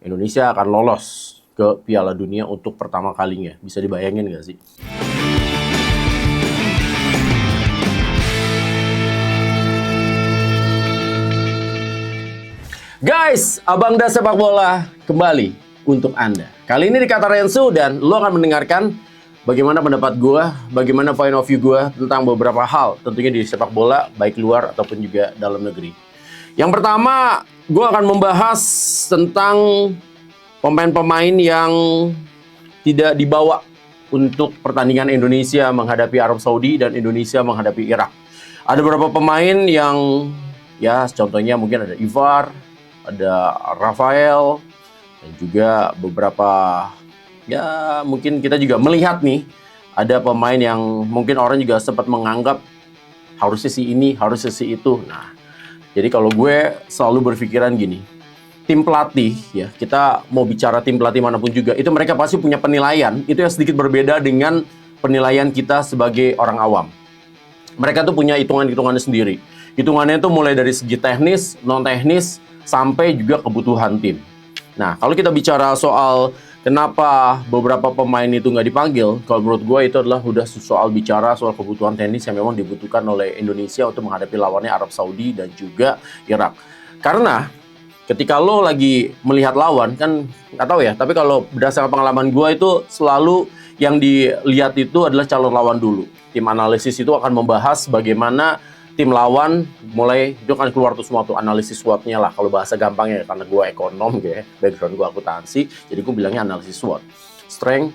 Indonesia akan lolos ke Piala Dunia untuk pertama kalinya. Bisa dibayangin nggak sih? Guys, Abang Das Sepak Bola kembali untuk Anda. Kali ini di Kata Rensu dan lo akan mendengarkan bagaimana pendapat gue, bagaimana point of view gue tentang beberapa hal tentunya di sepak bola, baik luar ataupun juga dalam negeri. Yang pertama, gue akan membahas tentang pemain-pemain yang tidak dibawa untuk pertandingan Indonesia menghadapi Arab Saudi dan Indonesia menghadapi Irak. Ada beberapa pemain yang ya contohnya mungkin ada Ivar, ada Rafael, dan juga beberapa ya mungkin kita juga melihat nih ada pemain yang mungkin orang juga sempat menganggap harusnya si ini, harusnya si itu. Nah, jadi kalau gue selalu berpikiran gini, tim pelatih ya, kita mau bicara tim pelatih manapun juga, itu mereka pasti punya penilaian, itu yang sedikit berbeda dengan penilaian kita sebagai orang awam. Mereka tuh punya hitungan-hitungannya sendiri. Hitungannya itu mulai dari segi teknis, non-teknis, sampai juga kebutuhan tim. Nah, kalau kita bicara soal kenapa beberapa pemain itu nggak dipanggil, kalau menurut gue itu adalah udah soal bicara soal kebutuhan teknis yang memang dibutuhkan oleh Indonesia untuk menghadapi lawannya Arab Saudi dan juga Irak. Karena ketika lo lagi melihat lawan, kan nggak tahu ya, tapi kalau berdasarkan pengalaman gue itu selalu yang dilihat itu adalah calon lawan dulu. Tim analisis itu akan membahas bagaimana tim lawan mulai itu kan keluar tuh semua tuh analisis SWOT-nya lah kalau bahasa gampangnya, karena gue ekonom ya, background gue akuntansi, jadi gue bilangnya analisis SWOT, strength,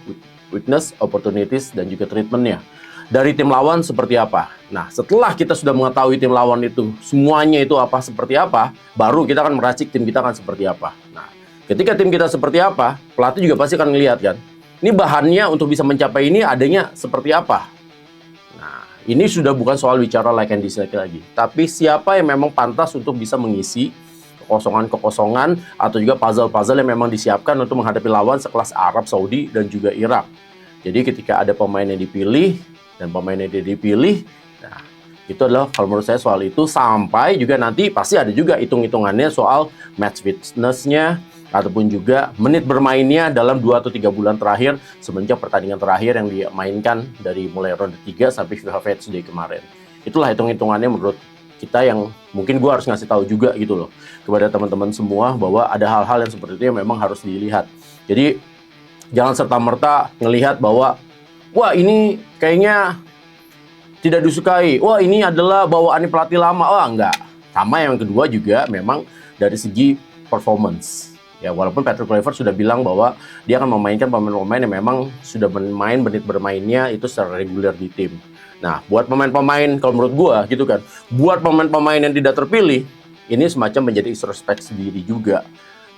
weakness, opportunities, dan juga treatment-nya dari tim lawan seperti apa. Nah, setelah kita sudah mengetahui tim lawan itu semuanya itu apa seperti apa, baru kita akan meracik tim kita akan seperti apa. Nah, ketika tim kita seperti apa, pelatih juga pasti akan ngelihat kan, ini bahannya untuk bisa mencapai ini adanya seperti apa. Ini sudah bukan soal bicara like and dislike lagi, tapi siapa yang memang pantas untuk bisa mengisi kekosongan-kekosongan atau juga puzzle-puzzle yang memang disiapkan untuk menghadapi lawan sekelas Arab Saudi dan juga Irak. Jadi ketika ada pemain yang dipilih dan pemain yang tidak dipilih, nah itu adalah kalau menurut saya soal itu, sampai juga nanti pasti ada juga hitung-hitungannya soal match fitness-nya ataupun juga menit bermainnya dalam 2 atau 3 bulan terakhir semenjak pertandingan terakhir yang dimainkan dari mulai ronde 3 sampai FIFA Matchday kemarin. Itulah hitung-hitungannya menurut kita yang mungkin gue harus ngasih tahu juga gitu loh kepada teman-teman semua bahwa ada hal-hal yang seperti itu yang memang harus dilihat. Jadi jangan serta-merta ngelihat bahwa wah ini kayaknya tidak disukai, wah ini adalah bawaan pelatih lama, wah enggak. Sama yang kedua juga memang dari segi performance. Ya, walaupun Patrick Kluivert sudah bilang bahwa dia akan memainkan pemain-pemain yang memang sudah bermain menit bermainnya itu secara reguler di tim. Nah, buat pemain-pemain kalau menurut gua gitu kan, buat pemain-pemain yang tidak terpilih, ini semacam menjadi introspeksi sendiri juga.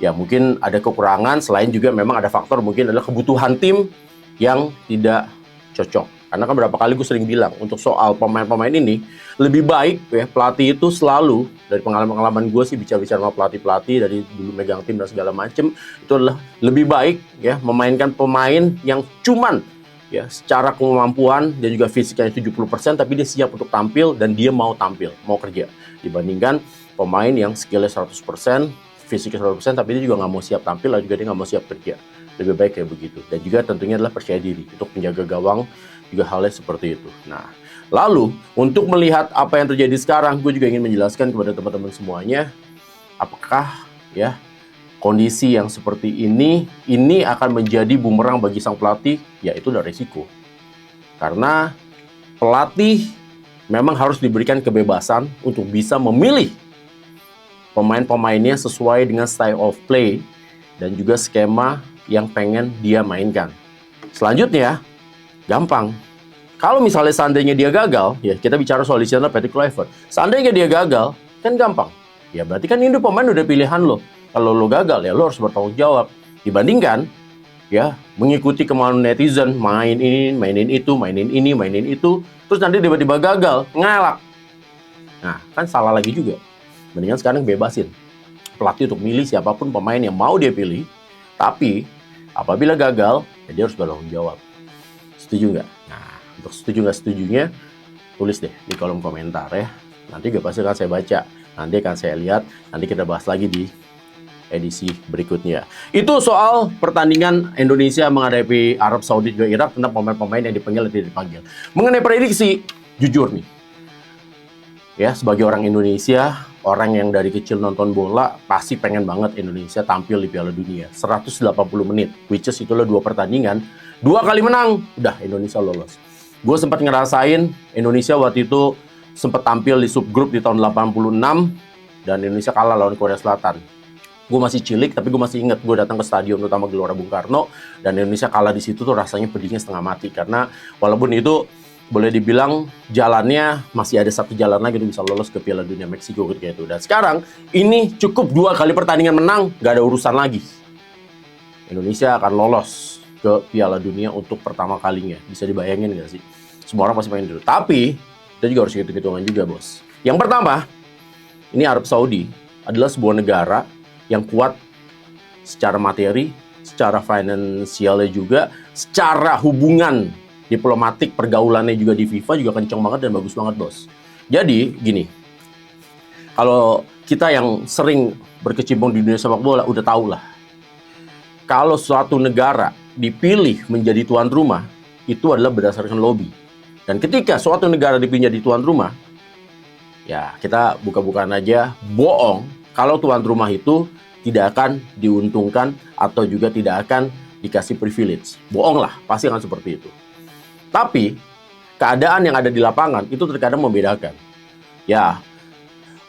Ya, mungkin ada kekurangan, selain juga memang ada faktor mungkin adalah kebutuhan tim yang tidak cocok. Karena kan berapa kali gue sering bilang untuk soal pemain-pemain ini lebih baik ya pelatih itu selalu, dari pengalaman gue sih bicara-bicara sama pelatih-pelatih dari dulu megang tim dan segala macem, itu adalah lebih baik ya memainkan pemain yang cuman ya secara kemampuan dan juga fisiknya 70% tapi dia siap untuk tampil dan dia mau tampil, mau kerja, dibandingkan pemain yang skillnya 100%, fisiknya 100% tapi dia juga nggak mau siap tampil dan juga dia nggak mau siap kerja. Lebih baik kayak begitu. Dan juga tentunya adalah percaya diri untuk menjaga gawang juga halnya seperti itu. Nah, lalu untuk melihat apa yang terjadi sekarang, gue juga ingin menjelaskan kepada teman-teman semuanya, apakah ya kondisi yang seperti ini akan menjadi bumerang bagi sang pelatih? Ya, itu udah resiko. Karena pelatih memang harus diberikan kebebasan untuk bisa memilih pemain-pemainnya sesuai dengan style of play dan juga skema yang pengen dia mainkan. Selanjutnya, gampang. Kalau misalnya seandainya dia gagal, ya kita bicara soal istilah Patrick Kluivert. Seandainya dia gagal, kan gampang. Ya berarti kan ini pemain udah pilihan lo. Kalau lo gagal, ya lo harus bertanggung jawab. Dibandingkan, ya mengikuti kemauan netizen, mainin itu, mainin ini, mainin itu, terus nanti tiba-tiba gagal, ngelak. Nah, kan salah lagi juga. Mendingan sekarang bebasin pelatih untuk milih siapapun pemain yang mau dia pilih. Tapi apabila gagal, ya dia harus bertanggung jawab. Setuju nggak? Nah, untuk setuju nggak setujunya, tulis deh di kolom komentar ya. Nanti juga pasti akan saya baca. Nanti akan saya lihat. Nanti kita bahas lagi di edisi berikutnya. Itu soal pertandingan Indonesia menghadapi Arab Saudi juga Irak tentang pemain-pemain yang dipanggil atau tidak dipanggil. Mengenai prediksi, jujur nih, ya sebagai orang Indonesia, orang yang dari kecil nonton bola pasti pengen banget Indonesia tampil di Piala Dunia 180 menit, which is itulah 2 pertandingan, 2 kali menang, udah Indonesia lolos. Gue sempat ngerasain Indonesia waktu itu sempat tampil di subgrup di tahun 86 dan Indonesia kalah lawan Korea Selatan. Gue masih cilik, tapi gue masih inget gue datang ke stadion utama Gelora Bung Karno dan Indonesia kalah di situ tuh rasanya pedihnya setengah mati karena walaupun itu boleh dibilang jalannya masih ada 1 jalan lagi untuk bisa lolos ke Piala Dunia Meksiko kayak itu. Dan sekarang ini cukup 2 kali pertandingan menang, gak ada urusan lagi. Indonesia akan lolos ke Piala Dunia untuk pertama kalinya. Bisa dibayangin gak sih? Semua orang pasti pengen dulu. Tapi kita juga harus hitung-hitungan juga, bos. Yang pertama, ini Arab Saudi adalah sebuah negara yang kuat secara materi, secara finansialnya juga, secara hubungan diplomatik, pergaulannya juga di FIFA juga kenceng banget dan bagus banget, bos. Jadi, gini, kalau kita yang sering berkecimpung di dunia sepak bola, udah tau lah. Kalau suatu negara dipilih menjadi tuan rumah, itu adalah berdasarkan lobby. Dan ketika suatu negara dipilih menjadi tuan rumah, ya kita buka-bukaan aja, bohong kalau tuan rumah itu tidak akan diuntungkan atau juga tidak akan dikasih privilege. Bohong lah, pasti akan seperti itu. Tapi, keadaan yang ada di lapangan itu terkadang membedakan. Ya,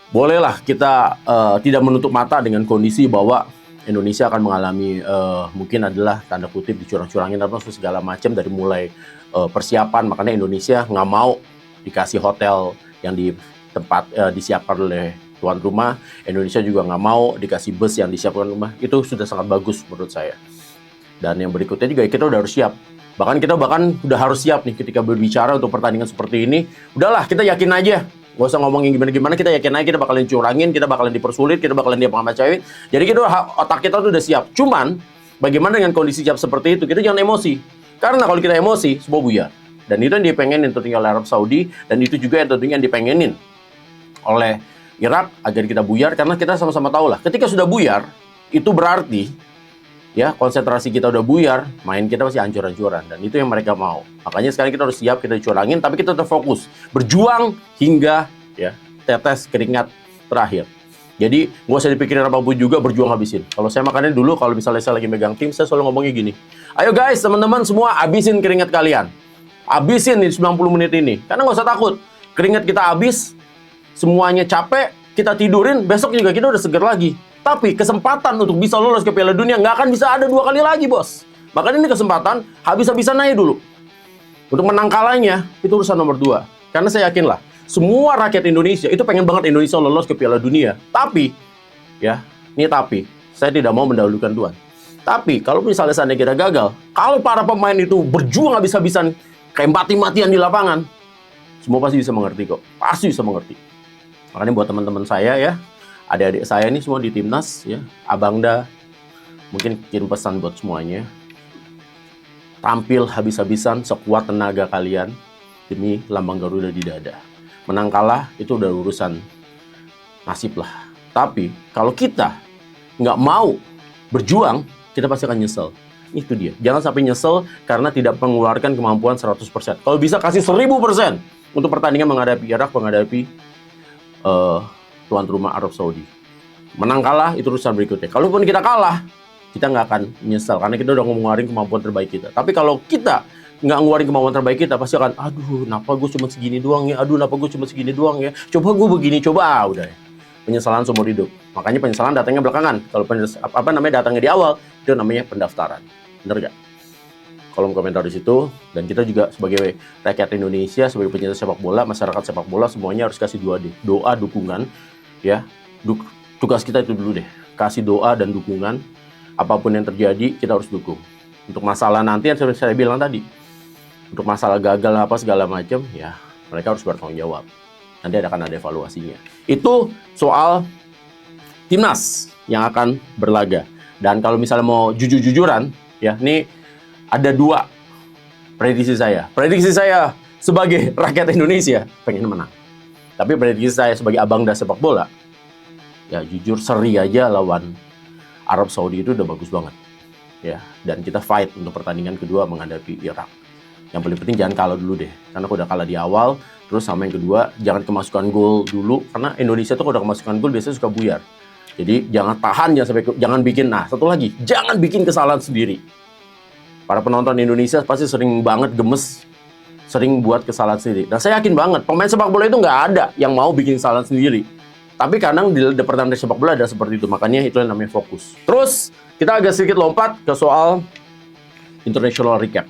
bolehlah kita tidak menutup mata dengan kondisi bahwa Indonesia akan mengalami mungkin adalah tanda kutip dicurang-curangin atau segala macam dari mulai persiapan. Makanya Indonesia nggak mau dikasih hotel yang di tempat disiapkan oleh tuan rumah. Indonesia juga nggak mau dikasih bus yang disiapkan rumah. Itu sudah sangat bagus menurut saya. Dan yang berikutnya juga kita udah harus siap. Kita udah harus siap nih ketika berbicara untuk pertandingan seperti ini. Udahlah, kita yakin aja. Gak usah ngomongin gimana-gimana, kita yakin aja kita bakalan curangin, kita bakalan dipersulit, kita bakalan diapa-apain. Jadi otak kita tuh udah siap. Cuman, bagaimana dengan kondisi siap seperti itu? Kita jangan emosi. Karena kalau kita emosi, semua buyar. Dan itu yang dipengenin tentunya oleh Arab Saudi, dan itu juga yang tentunya dipengenin oleh Irak agar kita buyar, karena kita sama-sama tahu lah, ketika sudah buyar, itu berarti ya konsentrasi kita udah buyar, main kita pasti hancur-hancuran, dan itu yang mereka mau. Makanya sekarang kita harus siap, kita curangin, tapi kita tetap fokus, berjuang hingga ya tetes keringat terakhir. Jadi gak usah dipikirin apapun juga, berjuang habisin. Kalau saya makannya dulu, kalau misalnya saya lagi megang tim, saya selalu ngomongnya gini, ayo guys, teman-teman semua habisin keringat kalian, habisin di 90 menit ini, karena gak usah takut, keringat kita habis, semuanya capek, kita tidurin, besok juga kita udah seger lagi. Tapi kesempatan untuk bisa lolos ke Piala Dunia nggak akan bisa ada 2 kali lagi, bos. Makanya ini kesempatan habis-habisan aja dulu. Untuk menang kalahnya, itu urusan nomor 2. Karena saya yakin lah, semua rakyat Indonesia itu pengen banget Indonesia lolos ke Piala Dunia. Tapi, ya, ini tapi, saya tidak mau mendahulukan Tuhan. Tapi, kalau misalnya seandainya kita gagal, kalau para pemain itu berjuang habis-habisan, kayak mati-matian di lapangan, semua pasti bisa mengerti kok. Pasti bisa mengerti. Makanya buat teman-teman saya ya, adik-adik saya ini semua di timnas ya, Abangda mungkin kirim pesan buat semuanya. Tampil habis-habisan sekuat tenaga kalian demi lambang Garuda di dada. Menang kalah itu udah urusan nasib lah. Tapi kalau kita nggak mau berjuang, kita pasti akan nyesel. Itu dia. Jangan sampai nyesel karena tidak mengeluarkan kemampuan 100%. Kalau bisa kasih 1000% untuk pertandingan menghadapi Irak, menghadapi tuan rumah Arab Saudi. Menang kalah itu urusan berikutnya. Kalaupun kita kalah, kita nggak akan nyesel karena kita udah ngeluarin kemampuan terbaik kita. Tapi kalau kita nggak ngeluarin kemampuan terbaik kita, pasti akan, aduh, kenapa gue cuma segini doang ya? Aduh, kenapa gue cuma segini doang ya? Coba gue begini, coba udah. Penyesalan seumur hidup. Makanya penyesalan datangnya belakangan. Kalau datangnya di awal, itu namanya pendaftaran. Bener gak? Kolom komentar di situ. Dan kita juga sebagai rakyat Indonesia, sebagai pencinta sepak bola, masyarakat sepak bola, semuanya harus kasih doa, dukungan, ya. Tugas kita itu dulu deh, kasih doa dan dukungan. Apapun yang terjadi, kita harus dukung. Untuk masalah nanti yang saya bilang tadi, untuk masalah gagal apa segala macam, ya mereka harus bertanggung jawab. Nanti akan ada evaluasinya. Itu soal timnas yang akan berlaga. Dan kalau misalnya mau jujur-jujuran, ya ini ada 2 prediksi saya. Prediksi saya sebagai rakyat Indonesia pengen menang. Tapi prediksi saya sebagai abang das sepak bola, ya jujur seri aja lawan Arab Saudi itu udah bagus banget. Ya, dan kita fight untuk pertandingan kedua menghadapi Irak. Yang paling penting jangan kalah dulu deh, karena kalau udah kalah di awal, terus sama yang kedua jangan kemasukan gol dulu, karena Indonesia tuh kalau udah kemasukan gol biasanya suka buyar. Jadi jangan tahan, jangan bikin. Nah, satu lagi, jangan bikin kesalahan sendiri. Para penonton Indonesia pasti sering banget gemes, sering buat kesalahan sendiri. Dan saya yakin banget pemain sepak bola itu nggak ada yang mau bikin kesalahan sendiri. Tapi kadang di departemen sepak bola ada seperti itu, makanya itu yang namanya fokus. Terus kita agak sedikit lompat ke soal international recap.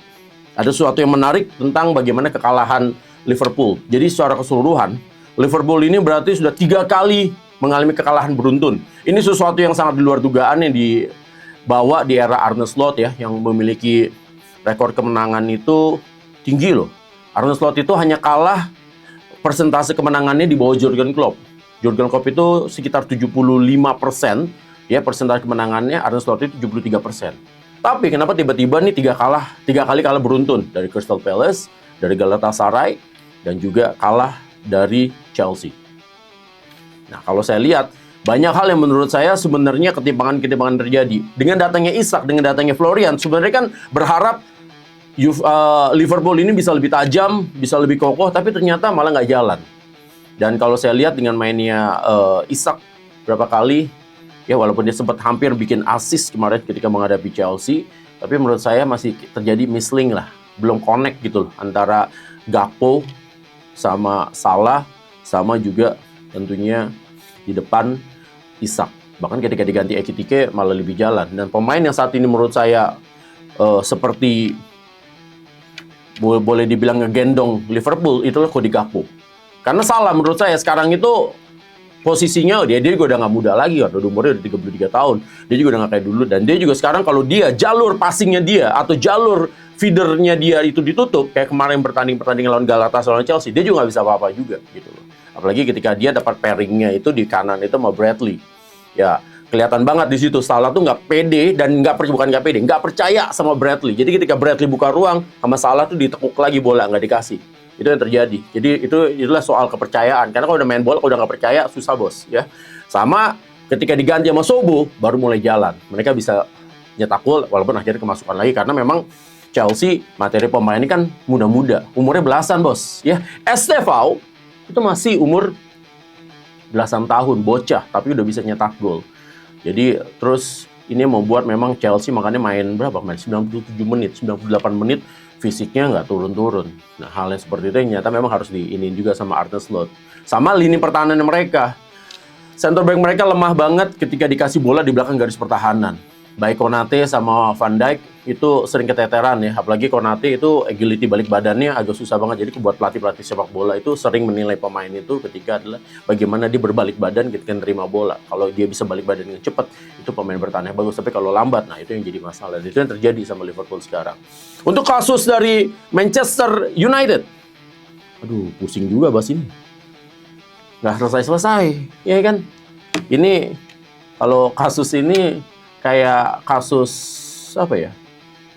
Ada sesuatu yang menarik tentang bagaimana kekalahan Liverpool. Jadi secara keseluruhan, Liverpool ini berarti sudah 3 kali mengalami kekalahan beruntun. Ini sesuatu yang sangat di luar dugaan yang dibawa di era Arne Slot ya, yang memiliki rekor kemenangan itu tinggi loh. Arne Slot itu hanya kalah persentase kemenangannya di bawah Jurgen Klopp. Jurgen Klopp itu sekitar 75%, ya persentase kemenangannya, Arne Slot itu 73%. Tapi kenapa tiba-tiba nih 3 kali kalah beruntun dari Crystal Palace, dari Galatasaray, dan juga kalah dari Chelsea. Nah, kalau saya lihat banyak hal yang menurut saya sebenarnya ketimpangan terjadi. Dengan datangnya Isak, dengan datangnya Florian, sebenarnya kan berharap Liverpool ini bisa lebih tajam, bisa lebih kokoh, tapi ternyata malah nggak jalan. Dan kalau saya lihat dengan mainnya Isak berapa kali, ya walaupun dia sempat hampir bikin assist kemarin ketika menghadapi Chelsea, tapi menurut saya masih terjadi misling lah, belum connect gitu loh antara Gakpo sama Salah, sama juga tentunya di depan Isak. Bahkan ketika diganti Ekitike malah lebih jalan. Dan pemain yang saat ini menurut saya seperti boleh dibilang ngegendong Liverpool itulah Cody Gakpo. Karena Salah menurut saya sekarang itu posisinya dia juga udah nggak muda lagi, udah umurnya udah 33 tahun. Dia juga udah nggak kayak dulu, dan dia juga sekarang kalau dia jalur passingnya dia atau jalur feedernya dia itu ditutup kayak kemarin pertandingan lawan Galatasaray lawan Chelsea, dia juga nggak bisa apa-apa juga gitu loh. Apalagi ketika dia dapat pairingnya itu di kanan itu sama Bradley. Ya, kelihatan banget di situ Salah tuh nggak pede dan nggak percaya sama Bradley. Jadi ketika Bradley buka ruang sama Salah tuh ditekuk lagi bola, nggak dikasih. Itu yang terjadi. Jadi itulah soal kepercayaan. Karena kalau udah main bola, kalau udah nggak percaya, susah bos. Ya, sama ketika diganti sama Sobo, baru mulai jalan. Mereka bisa nyetak gol, walaupun akhirnya kemasukan lagi. Karena memang Chelsea materi pemain ini kan muda-muda, umurnya belasan bos. Ya, Estevao itu masih umur belasan tahun, bocah, tapi udah bisa nyetak gol. Jadi terus ini membuat memang Chelsea makanya main 97 menit, 98 menit. Fisiknya nggak turun-turun. Nah, hal yang seperti itu yang nyata memang harus diinin juga sama Arne Slot. Sama lini pertahanan mereka. Center back mereka lemah banget ketika dikasih bola di belakang garis pertahanan. Baik Konate sama Van Dijk itu sering keteteran ya. Apalagi Konate itu agility balik badannya agak susah banget. Jadi buat pelatih-pelatih sepak bola itu sering menilai pemain itu ketika adalah bagaimana dia berbalik badan ketika nerima bola. Kalau dia bisa balik badan yang cepat, itu pemain bertahan yang bagus. Tapi kalau lambat, nah itu yang jadi masalah. Dan itu yang terjadi sama Liverpool sekarang. Untuk kasus dari Manchester United, aduh pusing juga bahas ini. Nggak selesai-selesai, ya kan? Ini kalau kasus ini kayak kasus apa ya?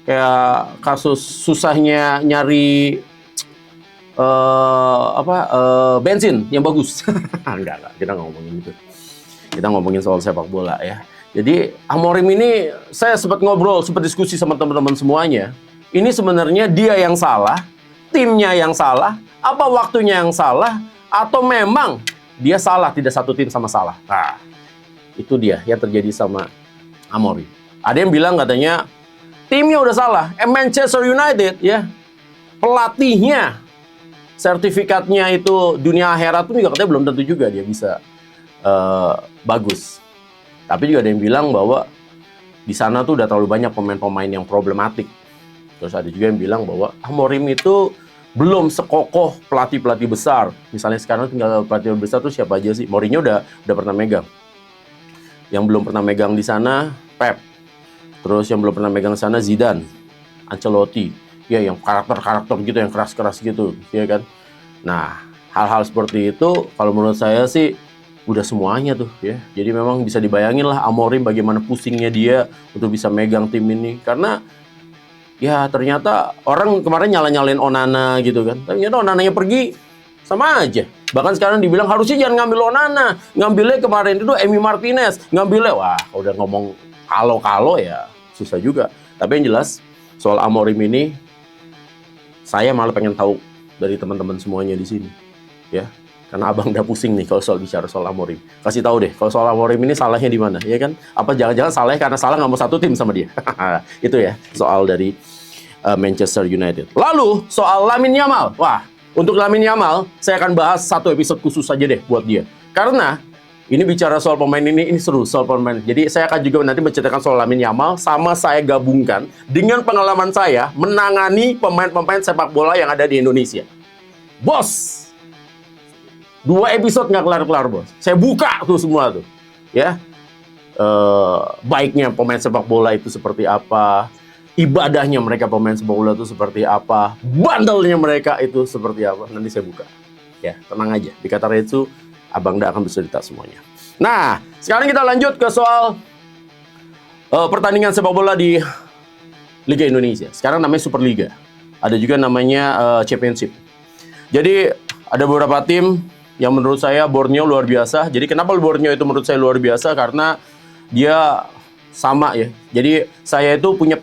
Kayak kasus susahnya nyari bensin yang bagus. Enggak, kita nggak ngomongin itu. Kita ngomongin soal sepak bola ya. Jadi Amorim ini saya sempat ngobrol, sempat diskusi sama teman-teman semuanya. Ini sebenarnya dia yang salah, timnya yang salah, apa waktunya yang salah, atau memang dia salah, tidak satu tim sama salah. Nah, itu dia yang terjadi sama Amorim. Ada yang bilang katanya timnya udah salah. Manchester United ya, pelatihnya, sertifikatnya itu dunia akhirat pun juga katanya belum tentu juga dia bisa bagus. Tapi juga ada yang bilang bahwa di sana tuh udah terlalu banyak pemain-pemain yang problematik. Terus ada juga yang bilang bahwa Amorim itu belum sekokoh pelatih-pelatih besar. Misalnya sekarang tinggal pelatih besar tuh siapa aja sih? Mourinho udah pernah megang. Yang belum pernah megang di sana Pep. Terus yang belum pernah megang di sana Zidane, Ancelotti. Ya yang karakter-karakter gitu, yang keras-keras gitu, ya kan? Nah, hal-hal seperti itu kalau menurut saya sih udah semuanya tuh ya. Jadi memang bisa dibayangin lah Amorim bagaimana pusingnya dia untuk bisa megang tim ini. Karena ya ternyata orang kemarin nyalain Onana gitu kan. Tapi ternyata Onananya pergi sama aja. Bahkan sekarang dibilang harusnya jangan ngambil Onana. Ngambilnya kemarin itu Emi Martinez. Ngambilnya, wah udah ngomong kalau ya susah juga. Tapi yang jelas soal Amorim ini saya malah pengen tahu dari teman-teman semuanya di sini, ya. Karena abang udah pusing nih kalau soal bicara soal Amorim. Kasih tahu deh, kalau soal Amorim ini salahnya di mana, ya kan? Apa jangan-jangan salahnya karena salah nggak mau satu tim sama dia? Itu ya, soal dari Manchester United. Lalu, soal Lamine Yamal. Wah, untuk Lamine Yamal, saya akan bahas satu episode khusus saja deh buat dia. Karena, ini bicara soal pemain ini seru soal pemain. Jadi, saya akan juga nanti menceritakan soal Lamine Yamal, sama saya gabungkan dengan pengalaman saya menangani pemain-pemain sepak bola yang ada di Indonesia. Bos! 2 episode nggak kelar-kelar, bos. Saya buka tuh semua tuh, ya. Baiknya pemain sepak bola itu seperti apa, ibadahnya mereka pemain sepak bola itu seperti apa, bandelnya mereka itu seperti apa. Nanti saya buka, ya. Tenang aja. Di Kata Retsu, abang nggak akan bercerita semuanya. Nah, sekarang kita lanjut ke soal pertandingan sepak bola di Liga Indonesia. Sekarang namanya Superliga. Ada juga namanya Championship. Jadi ada beberapa tim yang menurut saya Borneo luar biasa. Jadi kenapa Borneo itu menurut saya luar biasa? Karena dia sama ya. Jadi saya itu punya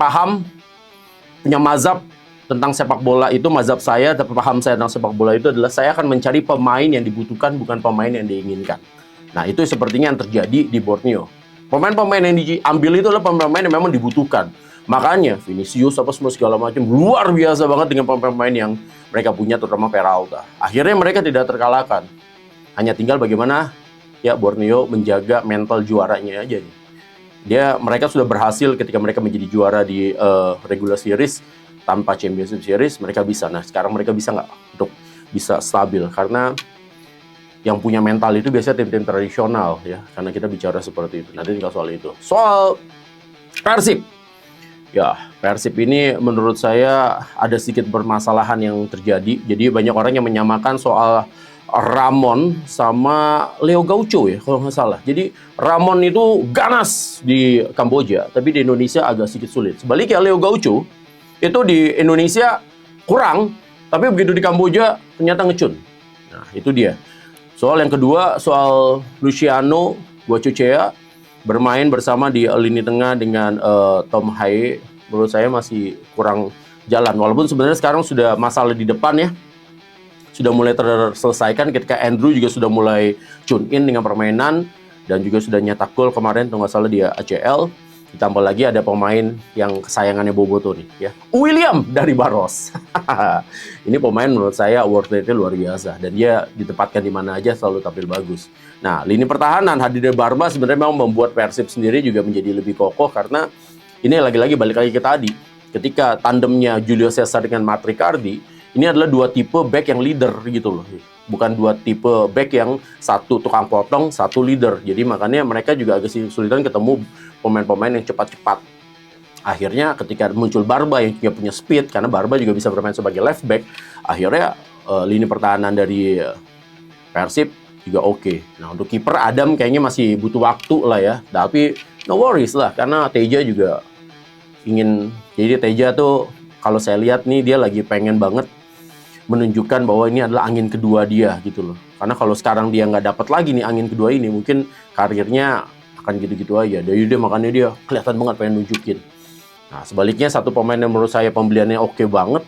mazhab tentang sepak bola itu. Mazhab saya, paham saya tentang sepak bola itu adalah saya akan mencari pemain yang dibutuhkan, bukan pemain yang diinginkan. Nah, itu sepertinya yang terjadi di Borneo. Pemain-pemain yang diambil itu adalah pemain yang memang dibutuhkan. Makanya Vinicius apa semua segala macam luar biasa banget dengan pemain-pemain yang mereka punya, terutama Peralta. Akhirnya mereka tidak terkalahkan. Hanya tinggal bagaimana ya Borneo menjaga mental juaranya aja nih. Mereka sudah berhasil ketika mereka menjadi juara di regular series tanpa championship series, mereka bisa. Nah, sekarang mereka bisa nggak untuk bisa stabil? Karena yang punya mental itu biasanya tim-tim tradisional ya. Karena kita bicara seperti itu. Nanti tinggal soal itu. Soal Persib. Ya, Persib ini menurut saya ada sedikit permasalahan yang terjadi. Jadi banyak orang yang menyamakan soal Ramon sama Leo Gaucho ya kalau nggak salah. Jadi Ramon itu ganas di Kamboja, tapi di Indonesia agak sedikit sulit. Sebaliknya Leo Gaucho itu di Indonesia kurang, tapi begitu di Kamboja ternyata ngecun. Nah, itu dia. Soal yang kedua, soal Luciano Guachuchea bermain bersama di lini tengah dengan Tom Haye, menurut saya masih kurang jalan. Walaupun sebenarnya sekarang sudah masalah di depan ya, sudah mulai terselesaikan ketika Andrew juga sudah mulai tune in dengan permainan dan juga sudah nyetak gol kemarin, kalau nggak salah dia ACL. Ditambah lagi ada pemain yang kesayangannya Boboto nih ya, William dari Baros. Ini pemain menurut saya worth rate-nya luar biasa dan dia ditempatkan di mana aja selalu tampil bagus. Nah, lini pertahanan hadirnya Barba sebenarnya memang membuat Persib sendiri juga menjadi lebih kokoh, karena ini lagi-lagi balik lagi ke tadi. Ketika tandemnya Julio Cesar dengan Matricardi, ini adalah 2 tipe back yang leader gitu loh. Bukan 2 tipe back yang satu tukang potong, satu leader. Jadi makanya mereka juga agak kesulitan ketemu pemain-pemain yang cepat-cepat. Akhirnya ketika muncul Barba yang juga punya speed, karena Barba juga bisa bermain sebagai left back, akhirnya lini pertahanan dari Persib juga oke. Nah, untuk kiper Adam kayaknya masih butuh waktu lah ya. Tapi no worries lah, karena Teja juga jadi Teja tuh kalau saya lihat nih dia lagi pengen banget menunjukkan bahwa ini adalah angin kedua dia gitu loh. Karena kalau sekarang dia nggak dapat lagi nih angin kedua ini, mungkin karirnya akan gitu-gitu aja. Jadi dia makanya dia kelihatan banget pengen nunjukin. Nah, sebaliknya satu pemain yang menurut saya pembeliannya oke banget,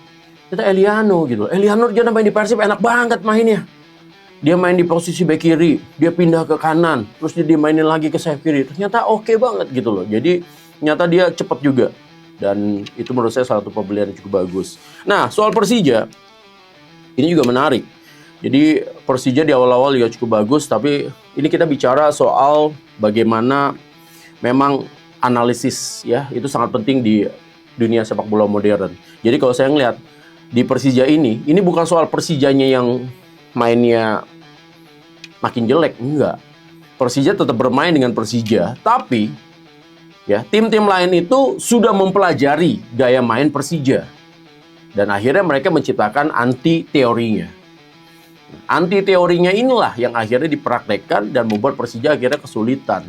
itu Eliano gitu. Eliano dia main di Persib enak banget mainnya. Dia main di posisi bek kiri, dia pindah ke kanan, terus dia mainin lagi ke sayap kiri. Ternyata oke banget gitu loh. Jadi ternyata dia cepat juga. Dan itu menurut saya satu pembelian yang cukup bagus. Nah, soal Persija, ini juga menarik. Jadi Persija di awal-awal juga cukup bagus, tapi ini kita bicara soal bagaimana memang analisis ya, itu sangat penting di dunia sepak bola modern. Jadi kalau saya ngelihat di Persija ini bukan soal Persijanya yang mainnya makin jelek, enggak. Persija tetap bermain dengan Persija, tapi ya tim-tim lain itu sudah mempelajari gaya main Persija. Dan akhirnya mereka menciptakan anti-teorinya. Anti-teorinya inilah yang akhirnya dipraktekkan dan membuat Persija akhirnya kesulitan.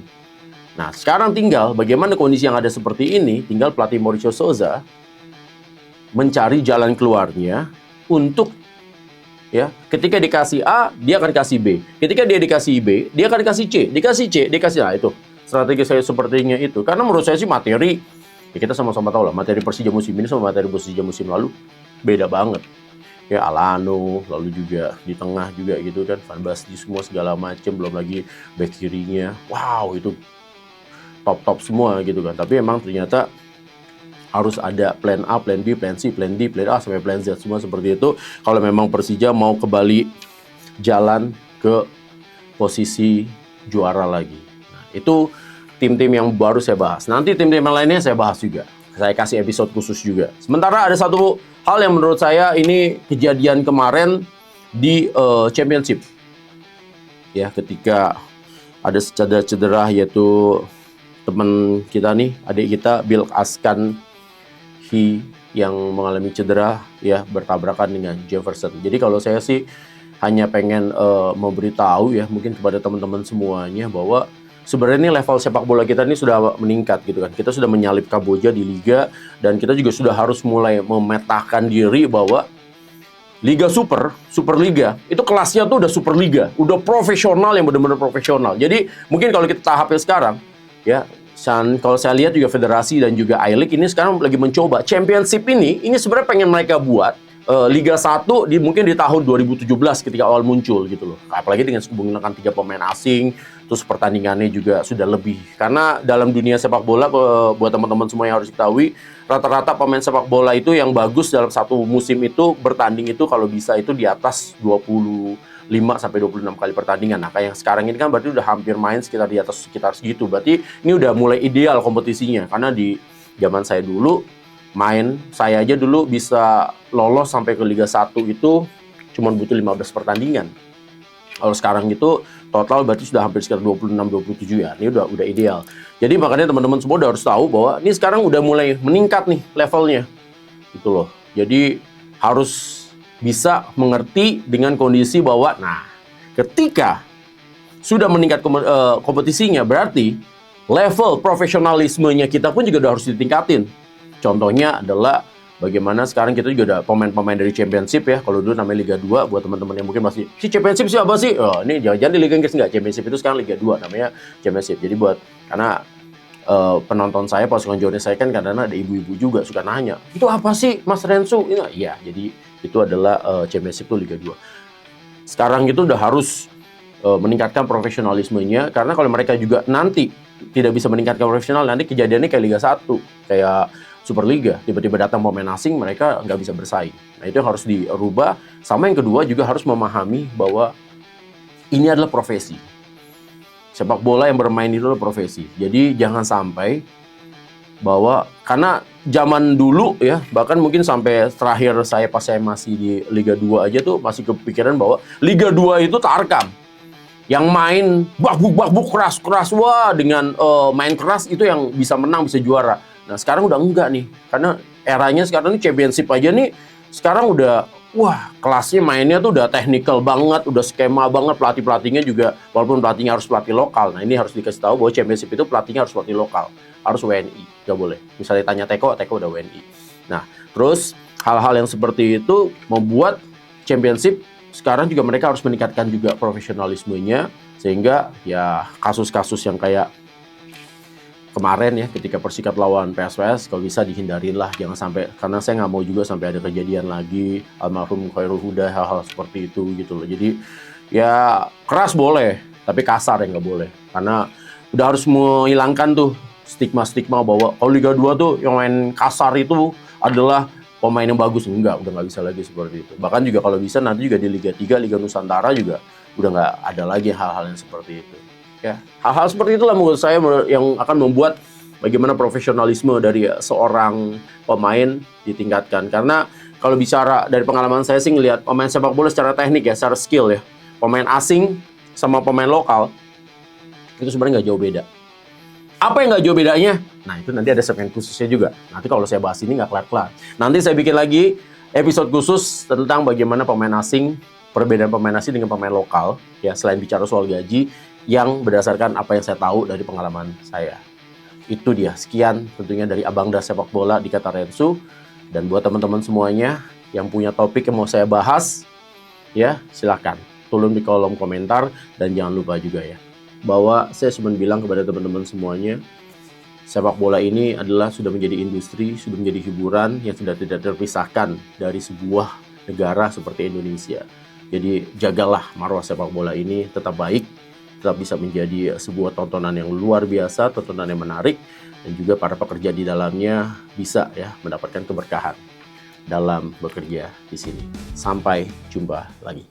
Nah, sekarang tinggal bagaimana kondisi yang ada seperti ini, tinggal pelatih Mauricio Souza mencari jalan keluarnya untuk ya, ketika dikasih A, dia akan kasih B. Ketika dia dikasih B, dia akan kasih C. Dikasih C, dikasih nah itu. strategi saya sepertinya itu? Karena menurut saya sih materi, ya kita sama-sama tahu lah, materi Persija musim ini sama materi Persija musim lalu beda banget. Ya Alano, lalu juga di tengah juga gitu kan, Van Basten semua segala macem, belum lagi back kirinya. Wow, itu top-top semua gitu kan. Tapi emang ternyata harus ada plan A, plan B, plan C, plan D, plan A, sampai plan Z semua seperti itu. Kalau memang Persija mau kembali jalan ke posisi juara lagi. Nah, itu tim-tim yang baru saya bahas. Nanti tim-tim yang lainnya saya bahas juga. Saya kasih episode khusus juga. Sementara ada satu hal yang menurut saya ini kejadian kemarin di Championship. Ya, ketika ada cedera yaitu teman kita nih, adik kita Bill Askanhi yang mengalami cedera ya bertabrakan dengan Jefferson. Jadi kalau saya sih hanya pengen memberitahu ya mungkin kepada teman-teman semuanya bahwa sebenarnya ini level sepak bola kita ini sudah meningkat gitu kan. Kita sudah menyalip Kamboja di liga dan kita juga sudah harus mulai memetakan diri bahwa Liga Super Liga, itu kelasnya tuh udah Super Liga, udah profesional yang benar-benar profesional. Jadi mungkin kalau kita tahapnya sekarang, ya, kalau saya lihat juga federasi dan juga I-League ini sekarang lagi mencoba Championship ini sebenarnya pengen mereka buat Liga 1 mungkin di tahun 2017 ketika awal muncul gitu loh. Apalagi dengan menggunakan 3 pemain asing, terus pertandingannya juga sudah lebih. Karena dalam dunia sepak bola buat teman-teman semua yang harus diketahui, rata-rata pemain sepak bola itu yang bagus dalam satu musim itu bertanding itu kalau bisa itu di atas 25 sampai 26 kali pertandingan. Nah, kayak yang sekarang ini kan berarti udah hampir main sekitar segitu. Berarti ini udah mulai ideal kompetisinya. Karena di zaman saya dulu saya aja dulu bisa lolos sampai ke Liga 1 itu cuma butuh 15 pertandingan. Kalau sekarang itu total berarti sudah hampir sekitar 26-27 ya. Ini udah ideal. Jadi makanya teman-teman semua udah harus tahu bahwa ini sekarang udah mulai meningkat nih levelnya. Gitu loh. Jadi harus bisa mengerti dengan kondisi bahwa ketika sudah meningkat kompetisinya berarti level profesionalismenya kita pun juga udah harus ditingkatin. Contohnya adalah bagaimana sekarang kita juga ada pemain-pemain dari Championship ya. Kalau dulu namanya Liga 2, buat teman-teman yang mungkin masih, Championship siapa sih? Oh, ini jangan di Liga Inggris enggak. Championship itu sekarang Liga 2, namanya Championship. Jadi karena penonton saya, pasukan jurnalis saya kan kadang-kadang ada ibu-ibu juga suka nanya, itu apa sih Mas Rensu? Iya, jadi itu adalah Championship itu Liga 2. Sekarang itu udah harus meningkatkan profesionalismenya, karena kalau mereka juga nanti tidak bisa meningkatkan profesional, nanti kejadiannya kayak Liga 1, kayak Super Liga, tiba-tiba datang pemain asing, mereka nggak bisa bersaing. Nah, itu yang harus dirubah. Sama yang kedua juga harus memahami bahwa ini adalah profesi. Sepak bola yang bermain itu adalah profesi. Jadi jangan sampai bahwa, karena zaman dulu ya, bahkan mungkin sampai terakhir pas saya masih di Liga 2 aja tuh masih kepikiran bahwa Liga 2 itu tarkam. Yang main bakbuk keras-keras, wah dengan main keras itu yang bisa menang, bisa juara. Nah, sekarang udah enggak nih. Karena eranya sekarang ini Championship aja nih, sekarang udah, wah, kelasnya mainnya tuh udah technical banget, udah skema banget, pelatihnya juga, walaupun pelatihnya harus pelatih lokal. Nah, ini harus dikasih tahu bahwa Championship itu pelatihnya harus pelatih lokal, harus WNI, nggak boleh. Misalnya tanya Teko udah WNI. Nah, terus hal-hal yang seperti itu membuat Championship sekarang juga mereka harus meningkatkan juga profesionalismenya, sehingga ya kasus-kasus yang kayak kemarin ya ketika Persikap lawan PSPS kalau bisa dihindarin lah, jangan sampai, karena saya nggak mau juga sampai ada kejadian lagi almarhum Khairul Huda, hal-hal seperti itu gitu loh. Jadi ya keras boleh tapi kasar ya nggak boleh, karena udah harus menghilangkan tuh stigma-stigma bahwa kalau Liga 2 tuh yang main kasar itu adalah pemain yang bagus. Udah nggak bisa lagi seperti itu. Bahkan juga kalau bisa nanti juga di Liga 3, Liga Nusantara juga udah nggak ada lagi hal-hal yang seperti itu. Ya, hal-hal seperti itulah menurut saya yang akan membuat bagaimana profesionalisme dari seorang pemain ditingkatkan. Karena kalau bicara dari pengalaman saya sih ngelihat pemain sepak bola secara teknik ya, secara skill ya, pemain asing sama pemain lokal itu sebenarnya nggak jauh beda. Apa yang nggak jauh bedanya? Nah, itu nanti ada segmen khususnya juga. Nanti kalau saya bahas ini nggak kelar-kelar. Nanti saya bikin lagi episode khusus tentang bagaimana pemain asing, perbedaan pemain asing dengan pemain lokal ya, selain bicara soal gaji, yang berdasarkan apa yang saya tahu dari pengalaman saya. Itu dia, sekian tentunya dari Abang Das Sepak Bola di Kata Rensu. Dan buat teman-teman semuanya yang punya topik yang mau saya bahas, ya silakan tulis di kolom komentar, dan jangan lupa juga ya, bahwa saya cuma bilang kepada teman-teman semuanya, sepak bola ini adalah sudah menjadi industri, sudah menjadi hiburan yang sudah tidak terpisahkan dari sebuah negara seperti Indonesia. Jadi jagalah marwah sepak bola ini tetap baik, tetap bisa menjadi sebuah tontonan yang luar biasa, tontonan yang menarik, dan juga para pekerja di dalamnya bisa ya mendapatkan keberkahan dalam bekerja di sini. Sampai jumpa lagi.